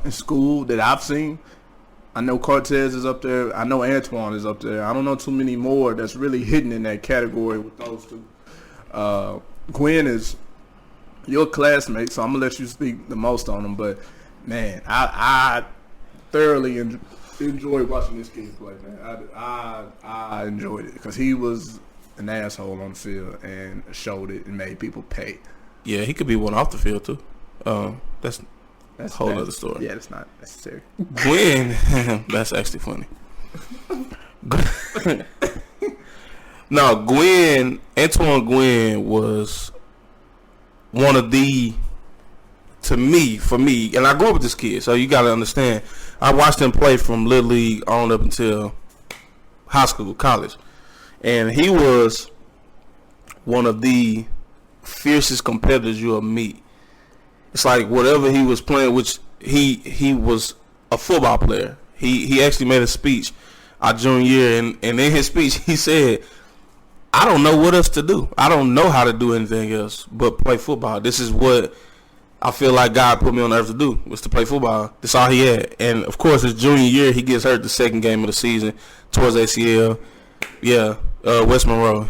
in school that I've seen. I know Cortez is up there. I know Antoine is up there. I don't know too many more that's really hidden in that category with those two. Guinn is your classmate, so I'm going to let you speak the most on him. But, man, I thoroughly enjoyed watching this kid play, man. I enjoyed it because he was an asshole on the field and showed it and made people pay. Yeah, he could be one off the field, too. That's a whole other story. Yeah, that's not necessary. Guinn, that's actually funny. No, Antoine Guinn was one of the, for me, and I grew up with this kid, so you got to understand, I watched him play from Little League on up until high school, college, and he was one of the fiercest competitors you'll meet. It's like whatever he was playing, which he was a football player. He actually made a speech our junior year, and in his speech he said, I don't know what else to do. I don't know how to do anything else but play football. This is what I feel like God put me on earth to do, was to play football. That's all he had. And, of course, his junior year, he gets hurt the second game of the season towards ACL. Yeah, West Monroe.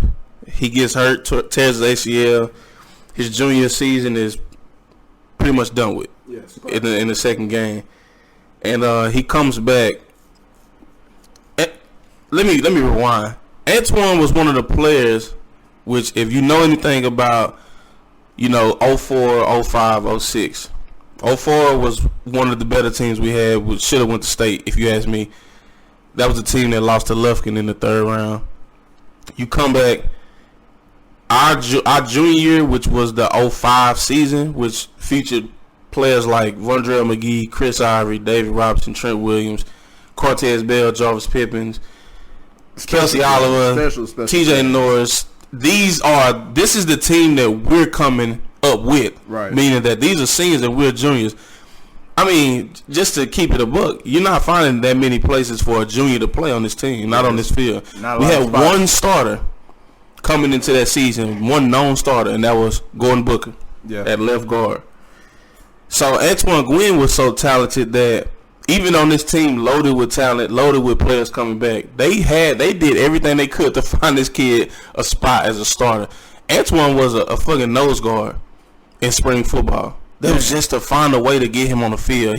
He gets hurt, tears his ACL. His junior season is pretty much done with. Yes, in the second game. And he comes back. Let me rewind. Antoine was one of the players which, if you know anything about, 04, 05, 06. 04 was one of the better teams we had, which should have went to state, if you ask me. That was the team that lost to Lufkin in the third round. You come back, our junior year, which was the 05 season, which featured players like Vondrell McGee, Chris Ivory, David Robinson, Trent Williams, Cortez Bell, Jarvis Pippins, Kelsey Oliver, TJ Norris. This is the team that we're coming up with, right? Meaning that these are seniors and we're juniors. I mean, just to keep it a buck, you're not finding that many places for a junior to play on this team, not on this field. We had one starter coming into that season, one known starter, and that was Gordon Booker at left guard. So Antoine Guinn was so talented that even on this team loaded with talent, loaded with players coming back, they did everything they could to find this kid a spot as a starter. Antoine was a fucking nose guard in spring football. That was just to find a way to get him on the field.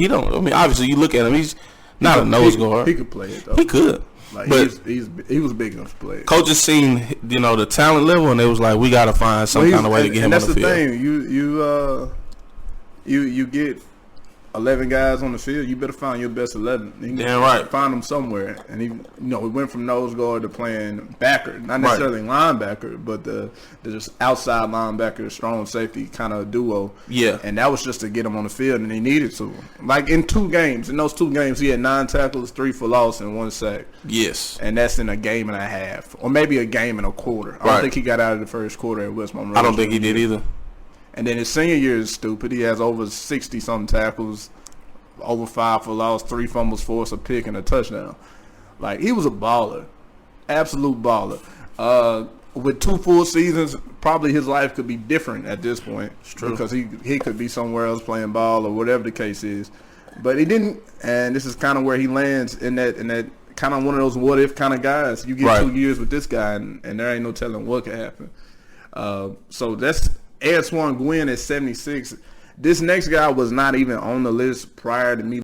Obviously you look at him, he's not a nose guard. He could play it though. He could. But he was big enough to play it. Coaches seen, the talent level, and they was like, we got to find some kind of way to get him on the field. And that's the thing. You get 11 guys on the field, you better find your best 11. Damn right. Find them somewhere. And he went from nose guard to playing backer, not necessarily linebacker, but the just outside linebacker, strong safety kind of duo. Yeah. And that was just to get him on the field, and he needed to. Like in those 2 games, he had 9 tackles, 3 for loss, and 1 sack. Yes. And that's in a game and a half, or maybe a game and a quarter. I don't think he got out of the first quarter at West Monroe. I don't think he did either. And then his senior year is stupid. He has over 60-something tackles, over 5 for loss, 3 fumbles forced, a pick, and a touchdown. Like, he was a baller. Absolute baller. With 2 full seasons, probably his life could be different at this point. It's true. Because he could be somewhere else playing ball or whatever the case is. But he didn't, and this is kind of where he lands in that kind of one of those what-if kind of guys. You get 2 years with this guy, and there ain't no telling what could happen. So that's Antoine Guinn at 76. This next guy was not even on the list prior to me